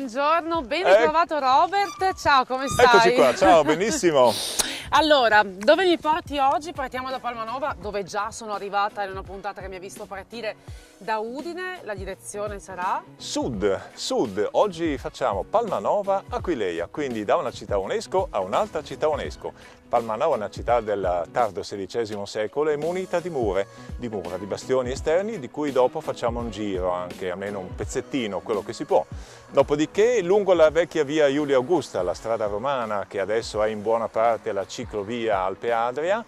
buongiorno, ben ritrovato Robert, ciao, come stai? Eccoci qua, ciao, benissimo. Allora, dove mi porti oggi? Partiamo da Palmanova, dove già sono arrivata in una puntata che mi ha visto partire da Udine. La direzione sarà? Sud. Oggi facciamo Palmanova, Aquileia, quindi da una città UNESCO a un'altra città UNESCO. Palmanova è una città del tardo XVI secolo e munita di mura, di bastioni esterni, di cui dopo facciamo un giro, anche almeno un pezzettino, quello che si può. Dopodiché, lungo la vecchia via Iulia Augusta, la strada romana che adesso è in buona parte la ciclovia Alpe Adria,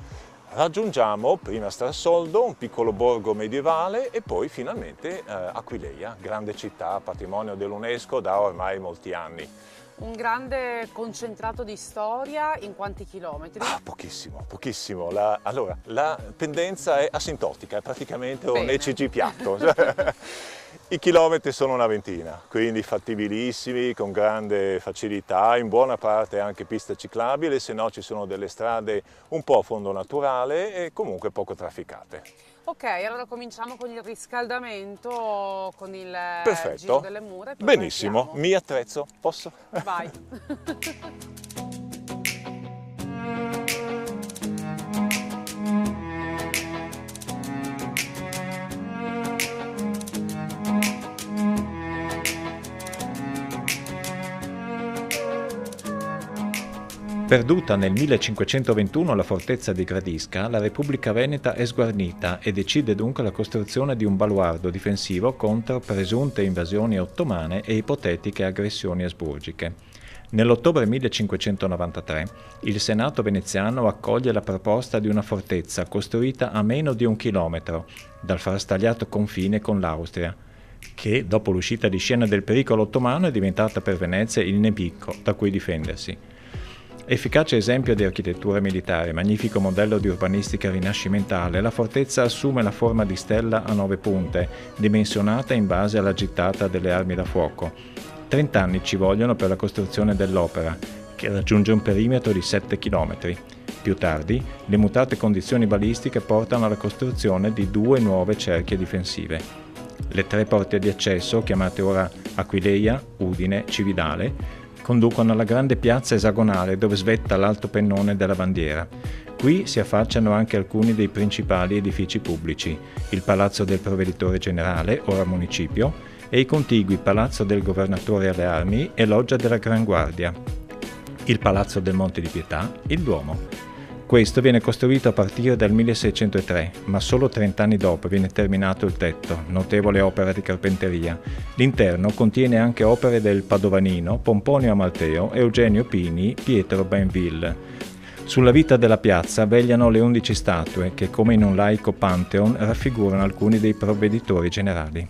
raggiungiamo prima Strassoldo, un piccolo borgo medievale, e poi finalmente Aquileia, grande città, patrimonio dell'UNESCO da ormai molti anni. Un grande concentrato di storia, in quanti chilometri? Pochissimo. La pendenza è asintotica, è praticamente un ECG piatto. I chilometri sono una ventina, quindi fattibilissimi, con grande facilità, in buona parte anche piste ciclabili, se no ci sono delle strade un po' a fondo naturale e comunque poco trafficate. Ok, allora cominciamo con il riscaldamento, con il Perfetto. Giro delle mura. Benissimo, mi attrezzo, posso? Vai. Perduta nel 1521 la fortezza di Gradisca, la Repubblica Veneta è sguarnita e decide dunque la costruzione di un baluardo difensivo contro presunte invasioni ottomane e ipotetiche aggressioni asburgiche. Nell'ottobre 1593 il Senato veneziano accoglie la proposta di una fortezza costruita a meno di 1 chilometro dal frastagliato confine con l'Austria, che dopo l'uscita di scena del pericolo ottomano è diventata per Venezia il nemico da cui difendersi. Efficace esempio di architettura militare, magnifico modello di urbanistica rinascimentale, la fortezza assume la forma di stella a 9 punte, dimensionata in base alla gittata delle armi da fuoco. 30 anni ci vogliono per la costruzione dell'opera, che raggiunge un perimetro di 7 km. Più tardi, le mutate condizioni balistiche portano alla costruzione di 2 nuove cerchie difensive. Le 3 porte di accesso, chiamate ora Aquileia, Udine, Cividale, conducono alla grande piazza esagonale dove svetta l'alto pennone della bandiera. Qui si affacciano anche alcuni dei principali edifici pubblici, il Palazzo del Provveditore Generale, ora Municipio, e i contigui Palazzo del Governatore alle Armi e Loggia della Gran Guardia, il Palazzo del Monte di Pietà, il Duomo. Questo viene costruito a partire dal 1603, ma solo 30 anni dopo viene terminato il tetto, notevole opera di carpenteria. L'interno contiene anche opere del Padovanino, Pomponio Amalteo, Eugenio Pini, Pietro Bainville. Sulla vita della piazza vegliano le 11 statue che, come in un laico Pantheon, raffigurano alcuni dei provveditori generali.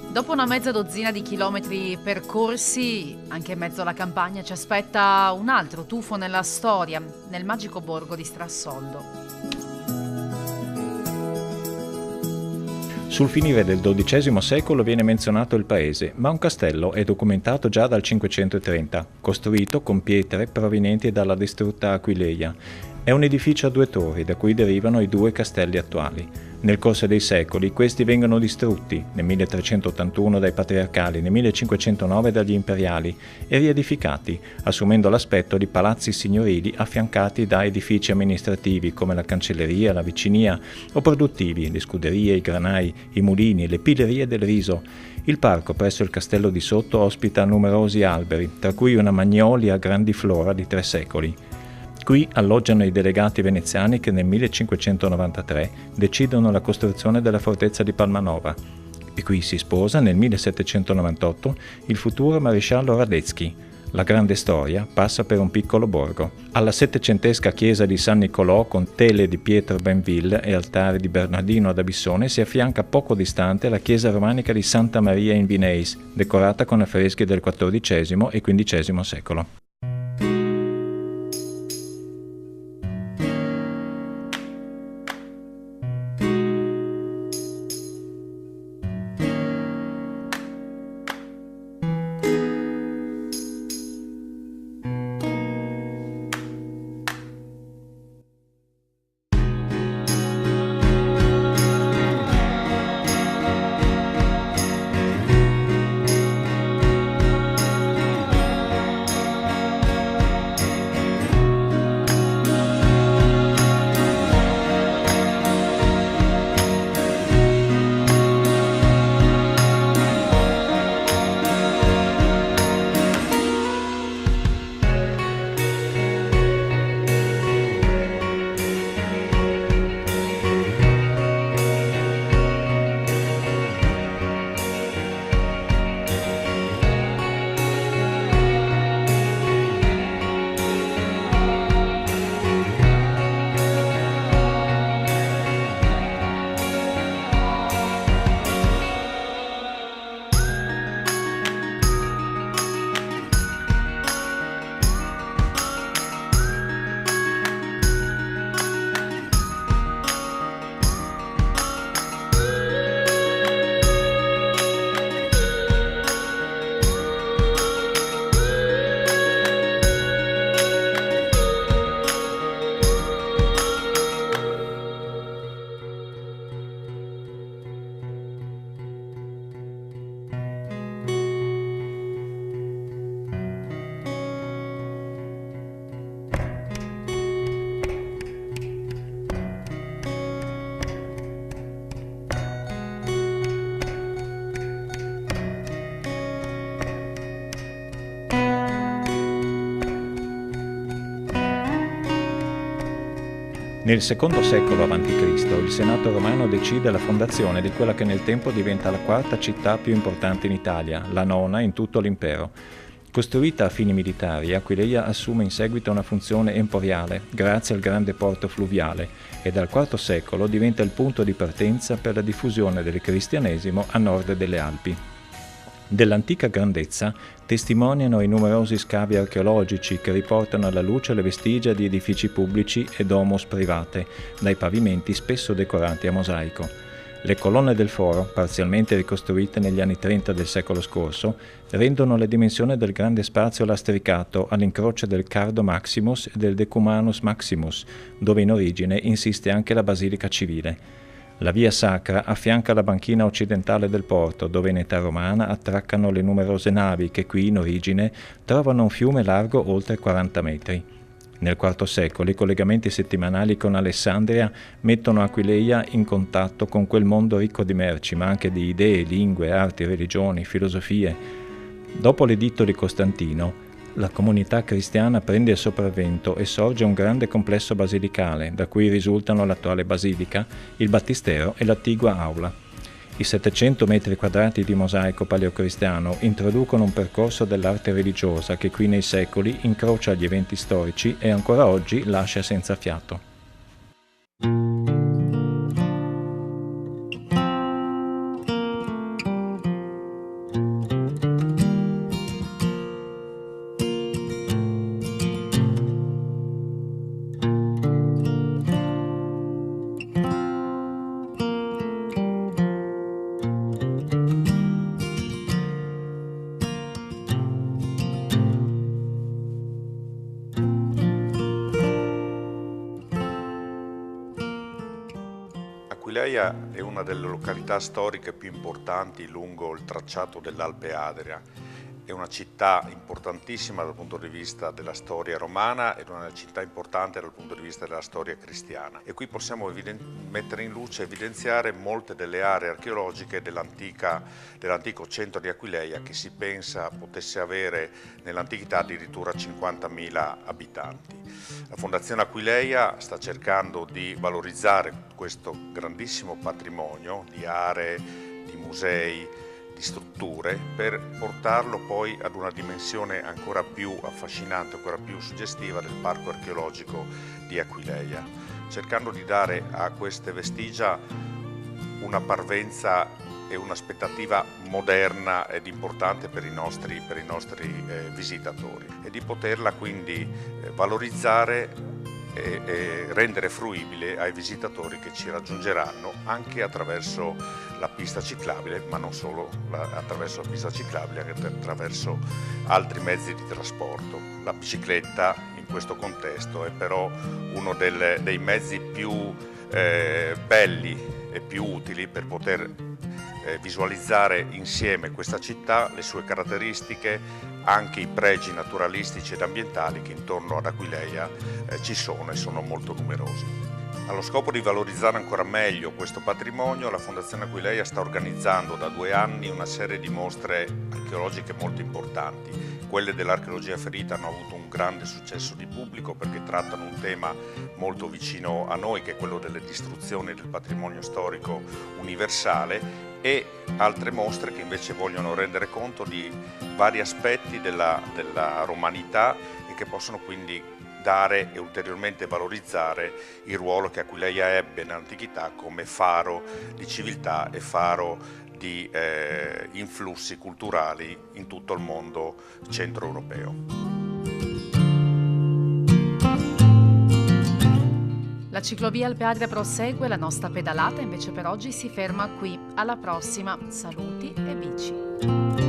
Dopo una mezza dozzina di chilometri percorsi, anche in mezzo alla campagna, ci aspetta un altro tuffo nella storia, nel magico borgo di Strassoldo. Sul finire del XII secolo viene menzionato il paese, ma un castello è documentato già dal 530, costruito con pietre provenienti dalla distrutta Aquileia. È un edificio a 2 torri, da cui derivano i 2 castelli attuali. Nel corso dei secoli questi vengono distrutti, nel 1381 dai patriarcali, nel 1509 dagli imperiali, e riedificati, assumendo l'aspetto di palazzi signorili affiancati da edifici amministrativi come la cancelleria, la vicinia, o produttivi, le scuderie, i granai, i mulini, le pilerie del riso. Il parco presso il castello di sotto ospita numerosi alberi, tra cui una magnolia grandiflora di 3 secoli. Qui alloggiano i delegati veneziani che nel 1593 decidono la costruzione della fortezza di Palmanova. E qui si sposa nel 1798 il futuro maresciallo Radetzky. La grande storia passa per un piccolo borgo. Alla settecentesca chiesa di San Nicolò con tele di Pietro Benville e altare di Bernardino ad Abissone si affianca poco distante la chiesa romanica di Santa Maria in Vineis, decorata con affreschi del XIV e XV secolo. Nel II secolo a.C. il Senato romano decide la fondazione di quella che nel tempo diventa la 4ª città più importante in Italia, la 9ª in tutto l'impero. Costruita a fini militari, Aquileia assume in seguito una funzione emporiale, grazie al grande porto fluviale, e dal IV secolo diventa il punto di partenza per la diffusione del cristianesimo a nord delle Alpi. Dell'antica grandezza testimoniano i numerosi scavi archeologici che riportano alla luce le vestigia di edifici pubblici e domus private, dai pavimenti spesso decorati a mosaico. Le colonne del foro, parzialmente ricostruite negli anni 30 del secolo scorso, rendono le dimensioni del grande spazio lastricato all'incrocio del Cardo Maximus e del Decumanus Maximus, dove in origine insiste anche la basilica civile. La via sacra affianca la banchina occidentale del porto, dove in età romana attraccano le numerose navi che qui, in origine, trovano un fiume largo oltre 40 metri. Nel IV secolo i collegamenti settimanali con Alessandria mettono Aquileia in contatto con quel mondo ricco di merci, ma anche di idee, lingue, arti, religioni, filosofie. Dopo l'editto di Costantino, la comunità cristiana prende il sopravvento e sorge un grande complesso basilicale, da cui risultano l'attuale basilica, il battistero e l'attigua aula. I 700 metri quadrati di mosaico paleocristiano introducono un percorso dell'arte religiosa che qui nei secoli incrocia gli eventi storici e ancora oggi lascia senza fiato. Aquileia è una delle località storiche più importanti lungo il tracciato dell'Alpe Adria. È una città importantissima dal punto di vista della storia romana ed una città importante dal punto di vista della storia cristiana. E qui possiamo mettere in luce e evidenziare molte delle aree archeologiche dell'antico centro di Aquileia, che si pensa potesse avere nell'antichità addirittura 50.000 abitanti. La Fondazione Aquileia sta cercando di valorizzare questo grandissimo patrimonio di aree, di musei, di strutture, per portarlo poi ad una dimensione ancora più affascinante, ancora più suggestiva del parco archeologico di Aquileia, cercando di dare a queste vestigia una parvenza e un'aspettativa moderna ed importante per i nostri visitatori, e di poterla quindi valorizzare e rendere fruibile ai visitatori che ci raggiungeranno anche attraverso la pista ciclabile, ma non solo attraverso la pista ciclabile, anche attraverso altri mezzi di trasporto. La bicicletta in questo contesto è però uno dei mezzi più belli e più utili per poter visualizzare insieme questa città, le sue caratteristiche, anche i pregi naturalistici ed ambientali che intorno ad Aquileia ci sono e sono molto numerosi. Allo scopo di valorizzare ancora meglio questo patrimonio, la Fondazione Aquileia sta organizzando da 2 anni una serie di mostre archeologiche molto importanti. Quelle dell'archeologia ferita hanno avuto un grande successo di pubblico perché trattano un tema molto vicino a noi, che è quello delle distruzioni del patrimonio storico universale, e altre mostre che invece vogliono rendere conto di vari aspetti della romanità e che possono quindi dare e ulteriormente valorizzare il ruolo che Aquileia ebbe nell'antichità come faro di civiltà e faro di influssi culturali in tutto il mondo centroeuropeo. La ciclovia Alpe Adria prosegue, la nostra pedalata invece per oggi si ferma qui. Alla prossima, saluti e bici.